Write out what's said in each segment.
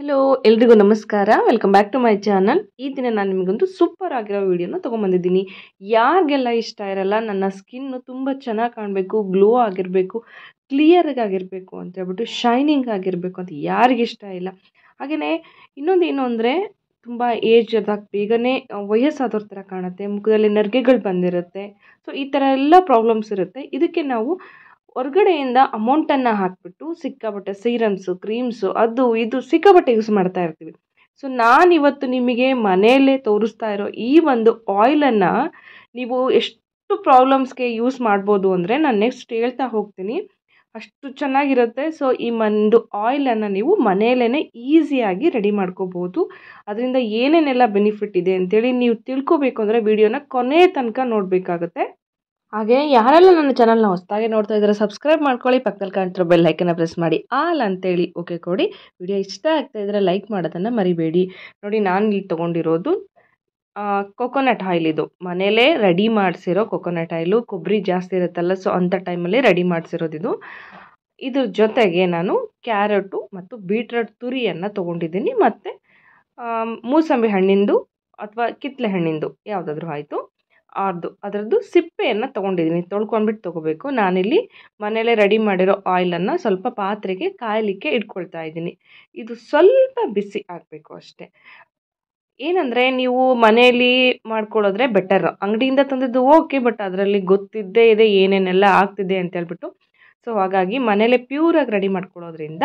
Hello ಎಲ್ರಿಗೂ ನಮಸ್ಕಾರ. Welcome back to my channel. ಈ ದಿನ ನಾನು ನಿಮಗೊಂದು ಸೂಪರ್ ಆಗಿರೋ ವಿಡಿಯೋನ ತೊಗೊಂಬಂದಿದ್ದೀನಿ. ಯಾರಿಗೆಲ್ಲ ಇಷ್ಟ ಇರಲ್ಲ ನನ್ನ ಸ್ಕಿನ್ನು ತುಂಬ ಚೆನ್ನಾಗಿ ಕಾಣಬೇಕು, ಗ್ಲೋ ಆಗಿರಬೇಕು, ಕ್ಲಿಯರ್ ಆಗಿರಬೇಕು ಅಂತ ಹೇಳ್ಬಿಟ್ಟು ಶೈನಿಂಗ್ ಆಗಿರಬೇಕು ಅಂತ ಯಾರಿಗೆ ಇಷ್ಟ ಇಲ್ಲ. ಹಾಗೆಯೇ ಇನ್ನೊಂದು ಏನು ಅಂದರೆ ತುಂಬ ಏಜ್ ಆದಾಗ ಬೇಗನೆ ವಯಸ್ಸಾದವ್ರ ಥರ ಕಾಣುತ್ತೆ, ಮುಖದಲ್ಲಿ ನೆರಿಗೆಗಳು ಬಂದಿರುತ್ತೆ. ಸೊ ಈ ಥರ ಎಲ್ಲ ಪ್ರಾಬ್ಲಮ್ಸ್ ಇರುತ್ತೆ. ಇದಕ್ಕೆ ನಾವು ಹೊರಗಡೆಯಿಂದ ಅಮೌಂಟನ್ನು ಹಾಕಿಬಿಟ್ಟು ಸಿಕ್ಕಾಪಟ್ಟೆ ಸೀರಮ್ಸು, ಕ್ರೀಮ್ಸು, ಅದು ಇದು ಸಿಕ್ಕಾಪಟ್ಟೆ ಯೂಸ್ ಮಾಡ್ತಾ ಇರ್ತೀವಿ. ಸೊ ನಾನಿವತ್ತು ನಿಮಗೆ ಮನೆಯಲ್ಲೇ ತೋರಿಸ್ತಾ ಇರೋ ಈ ಒಂದು ಆಯಿಲನ್ನು ನೀವು ಎಷ್ಟು ಪ್ರಾಬ್ಲಮ್ಸ್ಗೆ ಯೂಸ್ ಮಾಡ್ಬೋದು ಅಂದರೆ ನಾನು ನೆಕ್ಸ್ಟ್ ಹೇಳ್ತಾ ಹೋಗ್ತೀನಿ. ಅಷ್ಟು ಚೆನ್ನಾಗಿರುತ್ತೆ. ಸೊ ಈ ಒಂದು ಆಯಿಲನ್ನು ನೀವು ಮನೆಯಲ್ಲೇ ಈಸಿಯಾಗಿ ರೆಡಿ ಮಾಡ್ಕೋಬೋದು. ಅದರಿಂದ ಏನೇನೆಲ್ಲ ಬೆನಿಫಿಟ್ ಇದೆ ಅಂತೇಳಿ ನೀವು ತಿಳ್ಕೊಬೇಕು ಅಂದರೆ ವಿಡಿಯೋನ ಕೊನೆ ತನಕ ನೋಡಬೇಕಾಗುತ್ತೆ. ಹಾಗೆ ಯಾರೆಲ್ಲ ನನ್ನ ಚಾನಲ್ನ ಹೊಸದಾಗಿ ನೋಡ್ತಾ ಇದ್ದಾರೆ ಸಬ್ಸ್ಕ್ರೈಬ್ ಮಾಡ್ಕೊಳ್ಳಿ, ಪಕ್ಕದಲ್ಲಿ ಕಾಣ್ತಿರೋ ಬೆಲ್ ಐಕನ್ನ ಪ್ರೆಸ್ ಮಾಡಿ ಆಲ್ ಅಂತೇಳಿ ಓಕೆ ಕೊಡಿ. ವಿಡಿಯೋ ಇಷ್ಟ ಆಗ್ತಾ ಇದ್ದರೆ ಲೈಕ್ ಮಾಡೋದನ್ನು ಮರಿಬೇಡಿ. ನೋಡಿ, ನಾನು ಇಲ್ಲಿ ತೊಗೊಂಡಿರೋದು ಕೊಕೊನಟ್ ಆಯಿಲ್. ಇದು ಮನೇಲೇ ರೆಡಿ ಮಾಡಿಸಿರೋ ಕೊಕೊನಟ್ ಆಯಿಲು. ಕೊಬ್ಬರಿ ಜಾಸ್ತಿ ಇರುತ್ತಲ್ಲ, ಸೊ ಅಂಥ ಟೈಮಲ್ಲಿ ರೆಡಿ ಮಾಡಿಸಿರೋದು. ಇದ್ರ ಜೊತೆಗೆ ನಾನು ಕ್ಯಾರೆಟು ಮತ್ತು ಬೀಟ್ರೂಟ್ ತುರಿಯನ್ನು ತೊಗೊಂಡಿದ್ದೀನಿ, ಮತ್ತು ಮೂಸಂಬಿ ಹಣ್ಣಿಂದು ಅಥವಾ ಕಿತ್ತಳೆ ಹಣ್ಣಿಂದು ಯಾವುದಾದ್ರೂ ಆಯಿತು ಅದರದ್ದು ಸಿಪ್ಪೆಯನ್ನು ತೊಗೊಂಡಿದ್ದೀನಿ. ತೊಳ್ಕೊಂಡ್ಬಿಟ್ಟು ತೊಗೋಬೇಕು. ನಾನಿಲ್ಲಿ ಮನೇಲೇ ರೆಡಿ ಮಾಡಿರೋ ಆಯಿಲನ್ನು ಸ್ವಲ್ಪ ಪಾತ್ರೆಗೆ ಕಾಯಲಿಕ್ಕೆ ಇಟ್ಕೊಳ್ತಾ ಇದ್ದೀನಿ. ಇದು ಸ್ವಲ್ಪ ಬಿಸಿ ಆಗಬೇಕು ಅಷ್ಟೇ. ಏನಂದರೆ ನೀವು ಮನೆಯಲ್ಲಿ ಮಾಡ್ಕೊಳ್ಳೋದ್ರೆ ಬೆಟರ್. ಅಂಗಡಿಯಿಂದ ತಂದಿದ್ದು ಓಕೆ, ಬಟ್ ಅದರಲ್ಲಿ ಗೊತ್ತಿದ್ದೇ ಇದೆ ಏನೇನೆಲ್ಲ ಆಗ್ತಿದೆ ಅಂತ ಹೇಳ್ಬಿಟ್ಟು. ಸೊ ಹಾಗಾಗಿ ಮನೇಲೇ ಪ್ಯೂರಾಗಿ ರೆಡಿ ಮಾಡ್ಕೊಳ್ಳೋದ್ರಿಂದ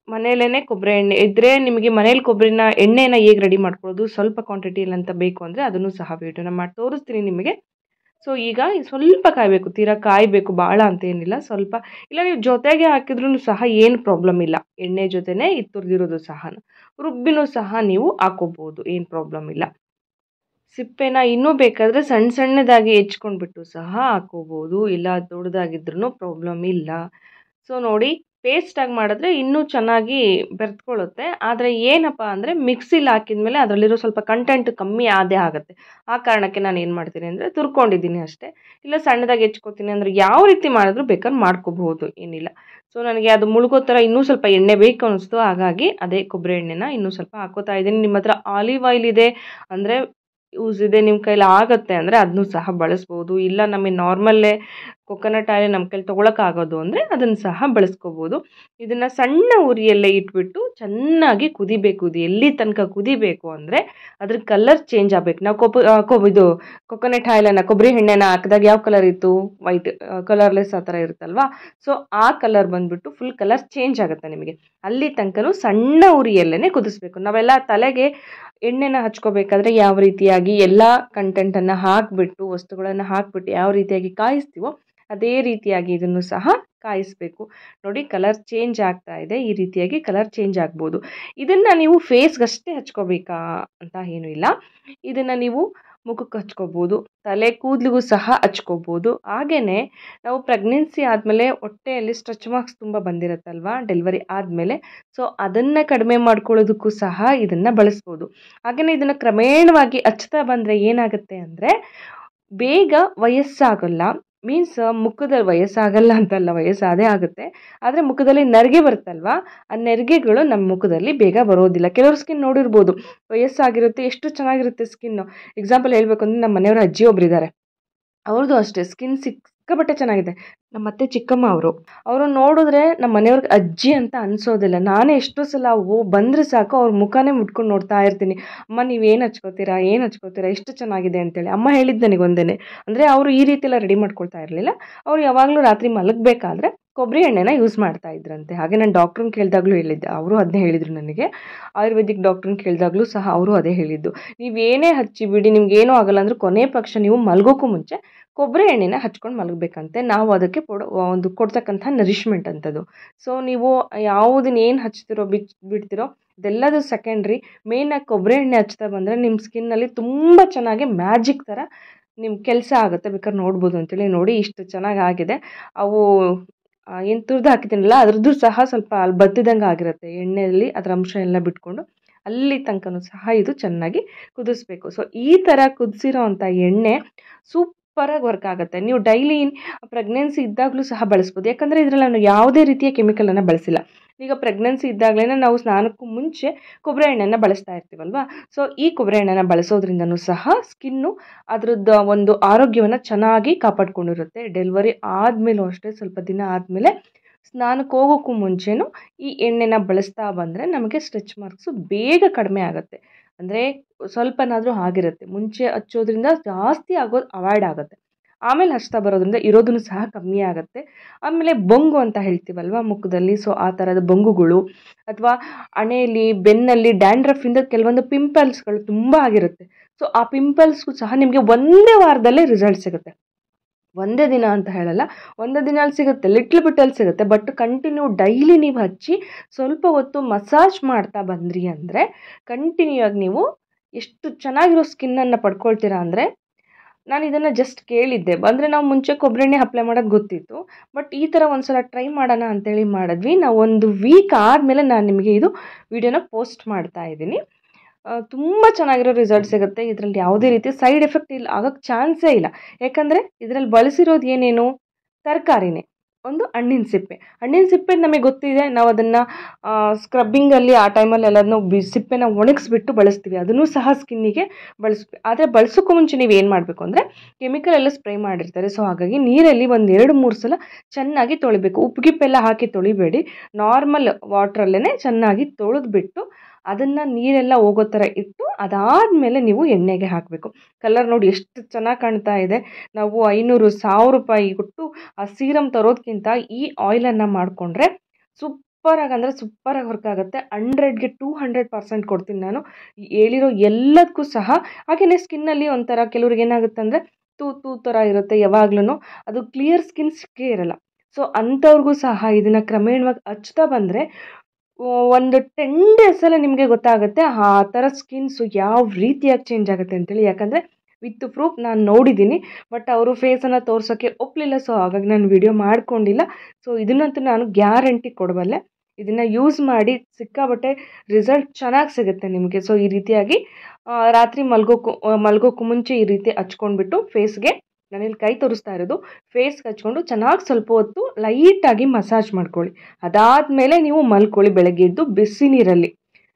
ಮನೇಲೇ ಕೊಬ್ಬರಿ ಎಣ್ಣೆ ಇದ್ದರೆ ನಿಮಗೆ ಮನೇಲಿ ಎಣ್ಣೆನ ಹೇಗೆ ರೆಡಿ ಮಾಡ್ಕೊಳ್ಳೋದು, ಸ್ವಲ್ಪ ಕ್ವಾಂಟಿಟಿಯಲ್ಲಿ ಅಂತ ಬೇಕು ಅಂದರೆ ಅದನ್ನು ಸಹ ವಿಡಿಯೋನ ಮಾಡಿ ತೋರಿಸ್ತೀನಿ ನಿಮಗೆ. ಸೊ ಈಗ ಸ್ವಲ್ಪ ಕಾಯಬೇಕು, ತೀರಾ ಕಾಯಬೇಕು, ಭಾಳ ಅಂತ ಏನಿಲ್ಲ, ಸ್ವಲ್ಪ. ಇಲ್ಲ ನೀವು ಜೊತೆಗೆ ಹಾಕಿದ್ರೂ ಸಹ ಏನು ಪ್ರಾಬ್ಲಮ್ ಇಲ್ಲ. ಎಣ್ಣೆ ಜೊತೆನೇ ಇದು ತುರಿದಿರೋದು ಸಹ ರುಬ್ಬಿನೂ ಸಹ ನೀವು ಹಾಕೋಬೋದು, ಏನು ಪ್ರಾಬ್ಲಮ್ ಇಲ್ಲ. ಸಿಪ್ಪೆನ ಇನ್ನೂ ಬೇಕಾದರೆ ಸಣ್ಣ ಸಣ್ಣದಾಗಿ ಹೆಚ್ಕೊಂಡ್ಬಿಟ್ಟು ಸಹ ಹಾಕೋಬೋದು, ಇಲ್ಲ ದೊಡ್ಡದಾಗಿದ್ರೂ ಪ್ರಾಬ್ಲಮ್ ಇಲ್ಲ. ಸೊ ನೋಡಿ, ಪೇಸ್ಟಾಗಿ ಮಾಡಿದ್ರೆ ಇನ್ನೂ ಚೆನ್ನಾಗಿ ಬೆರೆತ್ಕೊಳ್ಳುತ್ತೆ. ಆದರೆ ಏನಪ್ಪ ಅಂದರೆ ಮಿಕ್ಸಿಲಿ ಹಾಕಿದ್ಮೇಲೆ ಅದರಲ್ಲಿರೋ ಸ್ವಲ್ಪ ಕಂಟೆಂಟ್ ಕಮ್ಮಿ ಆದೇ ಆಗುತ್ತೆ. ಆ ಕಾರಣಕ್ಕೆ ನಾನು ಏನು ಮಾಡ್ತೀನಿ ಅಂದರೆ ತುರ್ಕೊಂಡಿದ್ದೀನಿ ಅಷ್ಟೇ. ಇಲ್ಲ ಸಣ್ಣದಾಗಿ ಹೆಚ್ಕೊತೀನಿ ಅಂದರೆ ಯಾವ ರೀತಿ ಮಾಡಿದ್ರೂ ಬೇಕಾದ್ರೆ ಮಾಡ್ಕೋಬಹುದು, ಏನಿಲ್ಲ. ಸೊ ನನಗೆ ಅದು ಮುಳುಗೋ ಥರ ಇನ್ನೂ ಸ್ವಲ್ಪ ಎಣ್ಣೆ ಬೇಕು ಅನ್ನಿಸ್ತು, ಹಾಗಾಗಿ ಅದೇ ಕೊಬ್ಬರಿ ಎಣ್ಣೆನ ಇನ್ನೂ ಸ್ವಲ್ಪ ಹಾಕೋತಾ ಇದ್ದೀನಿ. ನಿಮ್ಮ ಹತ್ರ ಆಲಿವ್ ಆಯಿಲ್ ಇದೆ ಅಂದರೆ ಯೂಸ್ ಇದೆ, ನಿಮ್ಮ ಕೈಲಿ ಆಗುತ್ತೆ ಅಂದರೆ ಅದನ್ನೂ ಸಹ ಬಳಸ್ಬೋದು. ಇಲ್ಲ ನಮಗೆ ನಾರ್ಮಲ್ಲೇ ಕೊಕೊನಟ್ ಆಯಿಲ್ ನಮ್ಮ ಕೈಲಿ ತೊಗೊಳಕ್ಕಾಗೋದು ಅಂದರೆ ಅದನ್ನು ಸಹ ಬಳಸ್ಕೋಬೋದು. ಇದನ್ನು ಸಣ್ಣ ಉರಿಯಲ್ಲೇ ಇಟ್ಬಿಟ್ಟು ಚೆನ್ನಾಗಿ ಕುದಿಬೇಕು. ಇದು ಎಲ್ಲಿ ತನಕ ಕುದಿಬೇಕು ಅಂದರೆ ಅದ್ರ ಕಲರ್ ಚೇಂಜ್ ಆಗಬೇಕು. ನಾವು ಇದು ಕೊಕೊನಟ್ ಆಯಿಲನ್ನು, ಕೊಬ್ಬರಿ ಎಣ್ಣೆನ ಹಾಕಿದಾಗ ಯಾವ ಕಲರ್ ಇತ್ತು, ವೈಟ್ ಕಲರ್ಲೆಸ್ ಆ ಥರ ಇರುತ್ತಲ್ವಾ. ಸೊ ಆ ಕಲರ್ ಬಂದುಬಿಟ್ಟು ಫುಲ್ ಕಲರ್ ಚೇಂಜ್ ಆಗುತ್ತೆ ನಿಮಗೆ. ಅಲ್ಲಿ ತನಕನೂ ಸಣ್ಣ ಉರಿಯಲ್ಲೇ ಕುದಿಸ್ಬೇಕು. ನಾವೆಲ್ಲ ತಲೆಗೆ ಎಣ್ಣೆನ ಹಚ್ಕೋಬೇಕಾದ್ರೆ ಯಾವ ರೀತಿಯಾಗಿ ಎಲ್ಲ ಕಂಟೆಂಟನ್ನು ಹಾಕಿಬಿಟ್ಟು, ವಸ್ತುಗಳನ್ನು ಹಾಕಿಬಿಟ್ಟು ಯಾವ ರೀತಿಯಾಗಿ ಕಾಯಿಸ್ತೀವೋ ಅದೇ ರೀತಿಯಾಗಿ ಇದನ್ನು ಸಹ ಕಾಯಿಸಬೇಕು. ನೋಡಿ, ಕಲರ್ ಚೇಂಜ್ ಆಗ್ತಾ ಇದೆ. ಈ ರೀತಿಯಾಗಿ ಕಲರ್ ಚೇಂಜ್ ಆಗ್ಬೋದು. ಇದನ್ನು ನೀವು ಫೇಸ್ಗಷ್ಟೇ ಹಚ್ಕೋಬೇಕಾ ಅಂತ ಏನೂ ಇಲ್ಲ. ಇದನ್ನು ನೀವು ಮುಖಕ್ಕೆ ಹಚ್ಕೋಬೋದು, ತಲೆ ಕೂದಲಿಗೂ ಸಹ ಹಚ್ಕೋಬೋದು. ಹಾಗೆಯೇ ನಾವು ಪ್ರೆಗ್ನೆನ್ಸಿ ಆದಮೇಲೆ ಹೊಟ್ಟೆಯಲ್ಲಿ ಸ್ಟ್ರೆಚ್ ಮಾರ್ಕ್ಸ್ ತುಂಬ ಬಂದಿರುತ್ತಲ್ವ ಡೆಲಿವರಿ ಆದಮೇಲೆ, ಸೊ ಅದನ್ನು ಕಡಿಮೆ ಮಾಡ್ಕೊಳ್ಳೋದಕ್ಕೂ ಸಹ ಇದನ್ನು ಬಳಸ್ಬೋದು. ಹಾಗೆಯೇ ಇದನ್ನು ಕ್ರಮೇಣವಾಗಿ ಹಚ್ತಾ ಬಂದರೆ ಏನಾಗುತ್ತೆ ಅಂದರೆ ಬೇಗ ವಯಸ್ಸಾಗಲ್ಲ. ಮೀನ್ಸ್ ಮುಖದಲ್ಲಿ ವಯಸ್ಸಾಗಲ್ಲ ಅಂತಲ್ಲ, ವಯಸ್ಸಾದೇ ಆಗುತ್ತೆ. ಆದರೆ ಮುಖದಲ್ಲಿ ನೆರಿಗೆ ಬರುತ್ತಲ್ವ, ಆ ನೆರಿಗೆಗಳು ನಮ್ಮ ಮುಖದಲ್ಲಿ ಬೇಗ ಬರೋದಿಲ್ಲ. ಕೆಲವ್ರ ಸ್ಕಿನ್ ನೋಡಿರ್ಬೋದು, ವಯಸ್ಸಾಗಿರುತ್ತೆ, ಎಷ್ಟು ಚೆನ್ನಾಗಿರುತ್ತೆ ಸ್ಕಿನ್ನು. ಎಕ್ಸಾಂಪಲ್ ಹೇಳಬೇಕು ಅಂದರೆ ನಮ್ಮ ಮನೆಯವರ ಅಜ್ಜಿ ಒಬ್ಬರಿದ್ದಾರೆ, ಅವ್ರದ್ದು ಅಷ್ಟೇ ಸ್ಕಿನ್ ಸಿಕ್ಕಾಪಟ್ಟೆ ಚೆನ್ನಾಗಿದೆ. ನಮ್ಮ ಅತ್ತೆ ಚಿಕ್ಕಮ್ಮ ಅವರು ನೋಡಿದ್ರೆ ನಮ್ಮ ಮನೆಯವ್ರಿಗೆ ಅಜ್ಜಿ ಅಂತ ಅನಿಸೋದಿಲ್ಲ. ನಾನೇ ಎಷ್ಟೋ ಸಲ ಬಂದರೆ ಸಾಕು ಅವ್ರ ಮುಖನೇ ಮುಟ್ಕೊಂಡು ನೋಡ್ತಾ ಇರ್ತೀನಿ. ಅಮ್ಮ ನೀವೇನು ಹಚ್ಕೋತೀರಾ, ಏನು ಹಚ್ಕೋತೀರಾ, ಎಷ್ಟು ಚೆನ್ನಾಗಿದೆ ಅಂತೇಳಿ. ಅಮ್ಮ ಹೇಳಿದ್ದು ನನಗೆ ಒಂದೇ ಅಂದರೆ ಅವರು ಈ ರೀತಿ ಎಲ್ಲ ರೆಡಿ ಮಾಡ್ಕೊಳ್ತಾ ಇರಲಿಲ್ಲ. ಅವ್ರು ಯಾವಾಗಲೂ ರಾತ್ರಿ ಮಲಗಬೇಕಾದ್ರೆ ಕೊಬ್ಬರಿ ಎಣ್ಣೆನ ಯೂಸ್ ಮಾಡ್ತಾ ಇದ್ರಂತೆ. ಹಾಗೆ ನಾನು ಡಾಕ್ಟ್ರನ್ನ ಕೇಳಿದಾಗಲೂ ಹೇಳಿದ್ದೆ, ಅವರು ಅದನ್ನೇ ಹೇಳಿದರು ನನಗೆ. ಆಯುರ್ವೇದಿಕ್ ಡಾಕ್ಟ್ರನ್ನ ಕೇಳಿದಾಗಲೂ ಸಹ ಅವರು ಅದೇ ಹೇಳಿದ್ದು, ನೀವೇನೇ ಹಚ್ಚಿ ಬಿಡಿ ನಿಮ್ಗೇನೂ ಆಗಲ್ಲ ಅಂದ್ರೆ ಕೊನೆ ಪಕ್ಷ ನೀವು ಮಲಗೋಕ್ಕೂ ಮುಂಚೆ ಕೊಬ್ಬರಿ ಎಣ್ಣೆನ ಹಚ್ಕೊಂಡು ಮಲಗಬೇಕಂತೆ. ನಾವು ಅದಕ್ಕೆ ಒಂದು ಕೊಡ್ತಕ್ಕಂಥ ನರಿಶ್ಮೆಂಟ್ ಅಂಥದ್ದು. ಸೊ ನೀವು ಯಾವುದನ್ನೇನು ಹಚ್ತಿರೋ ಬಿಡ್ತಿರೋ ಇದೆಲ್ಲದು ಸೆಕೆಂಡ್ರಿ. ಮೇಯ್ನಾಗಿ ಕೊಬ್ಬರಿ ಎಣ್ಣೆ ಹಚ್ತಾ ಬಂದರೆ ನಿಮ್ಮ ಸ್ಕಿನ್ನಲ್ಲಿ ತುಂಬ ಚೆನ್ನಾಗಿ ಮ್ಯಾಜಿಕ್ ಥರ ನಿಮ್ಮ ಕೆಲಸ ಆಗುತ್ತೆ. ಬೇಕಾದ್ರೆ ನೋಡ್ಬೋದು ಅಂತೇಳಿ. ನೋಡಿ, ಇಷ್ಟು ಚೆನ್ನಾಗಿ ಆಗಿದೆ. ಅವು ಏನು ತುರಿದು ಹಾಕಿದ್ದೀನಲ್ಲ ಅದ್ರದ್ದು ಸಹ ಸ್ವಲ್ಪ ಅಲ್ಲಿ ಬತ್ತಿದಂಗೆ ಆಗಿರುತ್ತೆ ಎಣ್ಣೆಯಲ್ಲಿ, ಅದರ ಅಂಶ ಎಲ್ಲ ಬಿಟ್ಕೊಂಡು ಅಲ್ಲಿ ತನಕನೂ ಸಹ ಇದು ಚೆನ್ನಾಗಿ ಕುದಿಸ್ಬೇಕು. ಸೊ ಈ ಥರ ಕುದಿಸಿರೋ ಅಂಥ ಎಣ್ಣೆ ಸೂಪರಾಗಿ ವರ್ಕ್ ಆಗುತ್ತೆ. ನೀವು ಡೈಲಿ ಪ್ರೆಗ್ನೆನ್ಸಿ ಇದ್ದಾಗಲೂ ಸಹ ಬಳಸ್ಬೋದು. ಯಾಕಂದರೆ ಇದರಲ್ಲಿ ನಾನು ಯಾವುದೇ ರೀತಿಯ ಕೆಮಿಕಲನ್ನು ಬಳಸಿಲ್ಲ. ಈಗ ಪ್ರೆಗ್ನೆನ್ಸಿ ಇದ್ದಾಗಲೇ ನಾವು ಸ್ನಾನಕ್ಕೂ ಮುಂಚೆ ಕೊಬ್ಬರಿ ಎಣ್ಣೆನ ಬಳಸ್ತಾ ಇರ್ತೀವಲ್ವಾ. ಸೊ ಈ ಕೊಬ್ಬರಿ ಎಣ್ಣೆನ ಬಳಸೋದ್ರಿಂದನೂ ಸಹ ಸ್ಕಿನ್ನು ಅದರದ್ದು ಒಂದು ಆರೋಗ್ಯವನ್ನು ಚೆನ್ನಾಗಿ ಕಾಪಾಡ್ಕೊಂಡಿರುತ್ತೆ. ಡೆಲಿವರಿ ಆದಮೇಲೂ ಅಷ್ಟೇ, ಸ್ವಲ್ಪ ದಿನ ಆದಮೇಲೆ ಸ್ನಾನಕ್ಕೆ ಹೋಗೋಕ್ಕೂ ಮುಂಚೆನೂ ಈ ಎಣ್ಣೆನ ಬಳಸ್ತಾ ಬಂದರೆ ನಮಗೆ ಸ್ಟ್ರೆಚ್ ಮಾರ್ಕ್ಸು ಬೇಗ ಕಡಿಮೆ ಆಗುತ್ತೆ. ಅಂದರೆ ಸ್ವಲ್ಪನಾದರೂ ಆಗಿರುತ್ತೆ, ಮುಂಚೆ ಹಚ್ಚೋದ್ರಿಂದ ಜಾಸ್ತಿ ಆಗೋದು ಅವಾಯ್ಡ್ ಆಗುತ್ತೆ. ಆಮೇಲೆ ಹಚ್ತಾ ಬರೋದ್ರಿಂದ ಇರೋದನ್ನು ಸಹ ಕಮ್ಮಿ ಆಗುತ್ತೆ. ಆಮೇಲೆ ಬೊಂಗು ಅಂತ ಹೇಳ್ತೀವಲ್ವ ಮುಖದಲ್ಲಿ, ಸೊ ಆ ಥರದ ಬೊಂಗುಗಳು ಅಥವಾ ಹಣೆಯಲ್ಲಿ, ಬೆನ್ನಲ್ಲಿ ಡ್ಯಾಂಡ್ರಫಿಂದ ಕೆಲವೊಂದು ಪಿಂಪಲ್ಸ್ಗಳು ತುಂಬ ಆಗಿರುತ್ತೆ. ಸೊ ಆ ಪಿಂಪಲ್ಸ್ಗೂ ಸಹ ನಿಮಗೆ ಒಂದೇ ವಾರದಲ್ಲೇ ರಿಸಲ್ಟ್ ಸಿಗುತ್ತೆ. ಒಂದೇ ದಿನ ಅಂತ ಹೇಳಲ್ಲ, ಒಂದೇ ದಿನ ಅಲ್ಲಿ ಸಿಗುತ್ತೆ, ಲಿಟ್ಲ್ ಬಿಟ್ಟಲ್ಲಿ ಸಿಗುತ್ತೆ. ಬಟ್ ಕಂಟಿನ್ಯೂ ಡೈಲಿ ನೀವು ಹಚ್ಚಿ ಸ್ವಲ್ಪ ಹೊತ್ತು ಮಸಾಜ್ ಮಾಡ್ತಾ ಬಂದ್ರಿ ಅಂದರೆ ಕಂಟಿನ್ಯೂ ಆಗಿ ನೀವು ಎಷ್ಟು ಚೆನ್ನಾಗಿರೋ ಸ್ಕಿನ್ನನ್ನು ಪಡ್ಕೊಳ್ತೀರಾ ಅಂದರೆ, ನಾನು ಇದನ್ನು ಜಸ್ಟ್ ಕೇಳಿದ್ದೆ. ಅಂದರೆ ನಾವು ಮುಂಚೆ ಕೊಬ್ಬರಿ ಎಣ್ಣೆ ಅಪ್ಲೈ ಮಾಡೋದು ಗೊತ್ತಿತ್ತು, ಬಟ್ ಈ ಥರ ಒಂದು ಸಲ ಟ್ರೈ ಮಾಡೋಣ ಅಂತೇಳಿ ಮಾಡಿದ್ವಿ. ನಾವು 1 ವೀಕ್ ಆದಮೇಲೆ ನಾನು ನಿಮಗೆ ಇದು ವಿಡಿಯೋನ ಪೋಸ್ಟ್ ಮಾಡ್ತಾ ಇದ್ದೀನಿ. ತುಂಬ ಚೆನ್ನಾಗಿರೋ ರಿಸಲ್ಟ್ ಸಿಗುತ್ತೆ. ಇದರಲ್ಲಿ ಯಾವುದೇ ರೀತಿ ಸೈಡ್ ಎಫೆಕ್ಟ್ ಆಗೋಕ್ಕೆ ಚಾನ್ಸೇ ಇಲ್ಲ. ಯಾಕಂದರೆ ಇದರಲ್ಲಿ ಬಳಸಿರೋದು ಏನೇನು, ತರಕಾರಿನೇ, ಒಂದು ಹಣ್ಣಿನ ಸಿಪ್ಪೆ. ಹಣ್ಣಿನ ಸಿಪ್ಪೆ ನಮಗೆ ಗೊತ್ತಿದೆ, ನಾವು ಅದನ್ನು ಸ್ಕ್ರಬ್ಬಿಂಗಲ್ಲಿ ಆ ಟೈಮಲ್ಲಿ ಎಲ್ಲದನ್ನೂ ಸಿಪ್ಪೆನ ಒಣಗಿಸ್ಬಿಟ್ಟು ಬಳಸ್ತೀವಿ, ಅದನ್ನು ಸಹ ಸ್ಕಿನ್ನಿಗೆ ಬಳಸ್ತೀವಿ. ಆದರೆ ಬಳಸೋಕ್ಕೂ ಮುಂಚೆ ನೀವು ಏನು ಮಾಡಬೇಕು ಅಂದರೆ, ಕೆಮಿಕಲ್ ಎಲ್ಲ ಸ್ಪ್ರೇ ಮಾಡಿರ್ತಾರೆ. ಸೊ ಹಾಗಾಗಿ ನೀರಲ್ಲಿ ಒಂದು 2-3 ಸಲ ಚೆನ್ನಾಗಿ ತೊಳಿಬೇಕು. ಉಪ್ಪುಗಿಪ್ಪೆಲ್ಲ ಹಾಕಿ ತೊಳಿಬೇಡಿ, ನಾರ್ಮಲ್ ವಾಟ್ರಲ್ಲೇ ಚೆನ್ನಾಗಿ ತೊಳೆದ್ಬಿಟ್ಟು ಅದನ್ನು ನೀರೆಲ್ಲ ಹೋಗೋ ಥರ ಇಟ್ಟು ಅದಾದಮೇಲೆ ನೀವು ಎಣ್ಣೆಗೆ ಹಾಕಬೇಕು. ಕಲರ್ ನೋಡಿ ಎಷ್ಟು ಚೆನ್ನಾಗಿ ಕಾಣ್ತಾ ಇದೆ. ನಾವು 500-1000 ರೂಪಾಯಿ ಕೊಟ್ಟು ಆ ಸೀರಮ್ ತರೋದಕ್ಕಿಂತ ಈ ಆಯಿಲನ್ನು ಮಾಡಿಕೊಂಡ್ರೆ ಸೂಪರಾಗಿ, ಅಂದರೆ ಸೂಪರಾಗಿ ವರ್ಕ್ ಆಗುತ್ತೆ. 100ಗೆ 200% ಕೊಡ್ತೀನಿ ನಾನು ಹೇಳಿರೋ ಎಲ್ಲದಕ್ಕೂ ಸಹ. ಹಾಗೆಯೇ ಸ್ಕಿನ್ನಲ್ಲಿ ಒಂಥರ ಕೆಲವ್ರಿಗೆ ಏನಾಗುತ್ತೆ ಅಂದರೆ ತೂತು ಥರ ಇರುತ್ತೆ ಯಾವಾಗ್ಲೂ, ಅದು ಕ್ಲಿಯರ್ ಸ್ಕಿನ್ ಸಿಕ್ಕೇ ಇರಲ್ಲ. ಸೊ ಅಂಥವ್ರಿಗೂ ಸಹ ಇದನ್ನು ಕ್ರಮೇಣವಾಗಿ ಹಚ್ತಾ ಬಂದರೆ ಒಂದು 10 ಡೇಸಲ್ಲೇ ನಿಮಗೆ ಗೊತ್ತಾಗುತ್ತೆ ಆ ಥರ ಸ್ಕಿನ್ಸು ಯಾವ ರೀತಿಯಾಗಿ ಚೇಂಜ್ ಆಗುತ್ತೆ ಅಂತೇಳಿ. ಯಾಕಂದರೆ ವಿತ್ ಪ್ರೂಫ್ ನಾನು ನೋಡಿದ್ದೀನಿ, ಬಟ್ ಅವರು ಫೇಸನ್ನು ತೋರ್ಸೋಕ್ಕೆ ಒಪ್ಪಲಿಲ್ಲ. ಸೊ ಹಾಗಾಗಿ ನಾನು ವಿಡಿಯೋ ಮಾಡ್ಕೊಂಡಿಲ್ಲ. ಸೊ ಇದನ್ನಂತೂ ನಾನು ಗ್ಯಾರಂಟಿ ಕೊಡಬಲ್ಲೆ. ಇದನ್ನು ಯೂಸ್ ಮಾಡಿ ಸಿಕ್ಕಾಬಟ್ಟೆ ರಿಸಲ್ಟ್ ಚೆನ್ನಾಗಿ ಸಿಗುತ್ತೆ ನಿಮಗೆ. ಸೊ ಈ ರೀತಿಯಾಗಿ ರಾತ್ರಿ ಮಲ್ಗೋಕ್ಕೂ ಮುಂಚೆ ಈ ರೀತಿ ಹಚ್ಕೊಂಡ್ಬಿಟ್ಟು ಫೇಸ್ಗೆ, ನಾನಿಲ್ಲಿ ಕೈ ತೋರಿಸ್ತಾ ಇರೋದು, ಫೇಸ್ಗೆ ಹಚ್ಕೊಂಡು ಚೆನ್ನಾಗಿ ಸ್ವಲ್ಪ ಹೊತ್ತು ಲೈಟಾಗಿ ಮಸಾಜ್ ಮಾಡ್ಕೊಳ್ಳಿ. ಅದಾದಮೇಲೆ ನೀವು ಮಲ್ಕೊಳ್ಳಿ. ಬೆಳಗ್ಗೆ ಎದ್ದು ಬಿಸಿ ನೀರಲ್ಲಿ,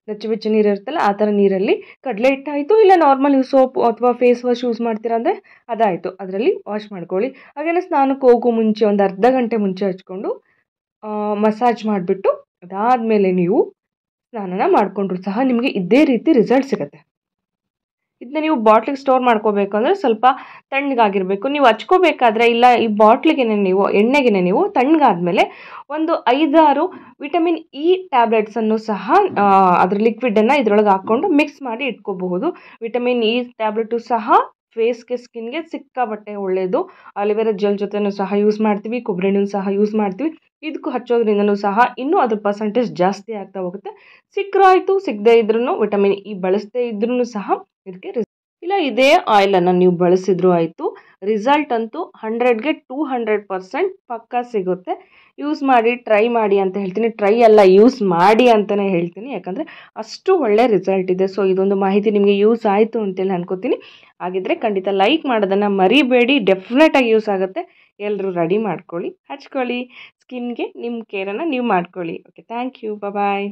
ಬೆಚ್ಚ ನೀರು ಇರುತ್ತಲ್ಲ ಆ ಥರ ನೀರಲ್ಲಿ ಕಡಲೆ ಹಿಟ್ಟಾಯಿತು, ಇಲ್ಲ ನಾರ್ಮಲ್ ಸೋಪ್ ಅಥವಾ ಫೇಸ್ ವಾಶ್ ಯೂಸ್ ಮಾಡ್ತೀರಾ ಅಂದರೆ ಅದಾಯಿತು, ಅದರಲ್ಲಿ ವಾಶ್ ಮಾಡ್ಕೊಳ್ಳಿ. ಹಾಗೆಯೇ ಸ್ನಾನಕ್ಕೆ ಹೋಗೋ ಮುಂಚೆ ಒಂದು ಅರ್ಧ ಗಂಟೆ ಮುಂಚೆ ಹಚ್ಕೊಂಡು ಮಸಾಜ್ ಮಾಡಿಬಿಟ್ಟು ಅದಾದಮೇಲೆ ನೀವು ಸ್ನಾನನ ಮಾಡಿಕೊಂಡ್ರು ಸಹ ನಿಮಗೆ ಇದೇ ರೀತಿ ರಿಸಲ್ಟ್ ಸಿಗುತ್ತೆ. ಇದನ್ನ ನೀವು ಬಾಟ್ಲಿಗೆ ಸ್ಟೋರ್ ಮಾಡ್ಕೋಬೇಕು ಅಂದರೆ ಸ್ವಲ್ಪ ತಣ್ಣಗಾಗಿರಬೇಕು. ನೀವು ಹಚ್ಕೋಬೇಕಾದ್ರೆ ಇಲ್ಲ, ಈ ಬಾಟ್ಲಿಗೆ ನೀವು ಎಣ್ಣೆಗೆ ನೀವು ತಣ್ಣಗಾದ್ಮೇಲೆ ಒಂದು 5-6 ವಿಟಮಿನ್ ಇ ಟ್ಯಾಬ್ಲೆಟ್ಸನ್ನು ಸಹ ಅದ್ರ ಲಿಕ್ವಿಡನ್ನು ಇದರೊಳಗೆ ಹಾಕ್ಕೊಂಡು ಮಿಕ್ಸ್ ಮಾಡಿ ಇಟ್ಕೋಬಹುದು. ವಿಟಮಿನ್ ಇ ಟ್ಯಾಬ್ಲೆಟು ಸಹ ಫೇಸ್ಗೆ, ಸ್ಕಿನ್ಗೆ ಸಿಕ್ಕಾಬಟ್ಟೆ ಒಳ್ಳೆಯದು. ಅಲಿವೆರಾ ಜೆಲ್ ಜೊತೆನೂ ಸಹ ಯೂಸ್ ಮಾಡ್ತೀವಿ, ಕೊಬ್ಬರಿ ಎಣ್ಣೆನೂ ಸಹ ಯೂಸ್ ಮಾಡ್ತೀವಿ. ಇದಕ್ಕೂ ಹಚ್ಚೋದ್ರಿಂದನೂ ಸಹ ಇನ್ನೂ ಅದ್ರ ಪರ್ಸೆಂಟೇಜ್ ಜಾಸ್ತಿ ಆಗ್ತಾ ಹೋಗುತ್ತೆ. ಸಿಕ್ಕರೂ ಆಯಿತು, ಸಿಗದೇ ಇದ್ರೂ, ವಿಟಮಿನ್ ಇ ಬಳಸದೇ ಇದ್ರೂ ಸಹ ಇದಕ್ಕೆ ಇಲ್ಲ ಇದೇ ಆಯಿಲನ್ನು ನೀವು ಬಳಸಿದ್ರು ಆಯಿತು. ರಿಸಲ್ಟ್ ಅಂತೂ 100ಗೆ 200% ಪಕ್ಕಾ ಸಿಗುತ್ತೆ. ಯೂಸ್ ಮಾಡಿ, ಟ್ರೈ ಮಾಡಿ ಅಂತ ಹೇಳ್ತೀನಿ. ಟ್ರೈ ಅಲ್ಲ, ಯೂಸ್ ಮಾಡಿ ಅಂತಲೇ ಹೇಳ್ತೀನಿ, ಯಾಕಂದರೆ ಅಷ್ಟು ಒಳ್ಳೆ ರಿಸಲ್ಟ್ ಇದೆ. ಸೊ ಇದೊಂದು ಮಾಹಿತಿ ನಿಮಗೆ ಯೂಸ್ ಆಯಿತು ಅಂತೇಳಿ ಅನ್ಕೋತೀನಿ. ಹಾಗಿದ್ರೆ ಖಂಡಿತ ಲೈಕ್ ಮಾಡೋದನ್ನು ಮರಿಬೇಡಿ, ಡೆಫಿನೆಟಾಗಿ ಯೂಸ್ ಆಗುತ್ತೆ. ಎಲ್ಲರೂ ರೆಡಿ ಮಾಡ್ಕೊಳ್ಳಿ, ಹಚ್ಕೊಳ್ಳಿ. ಸ್ಕಿನ್ಗೆ ನಿಮ್ಮ ಕೇರನ್ನು ನೀವು ಮಾಡ್ಕೊಳ್ಳಿ. Okay, thank you, bye.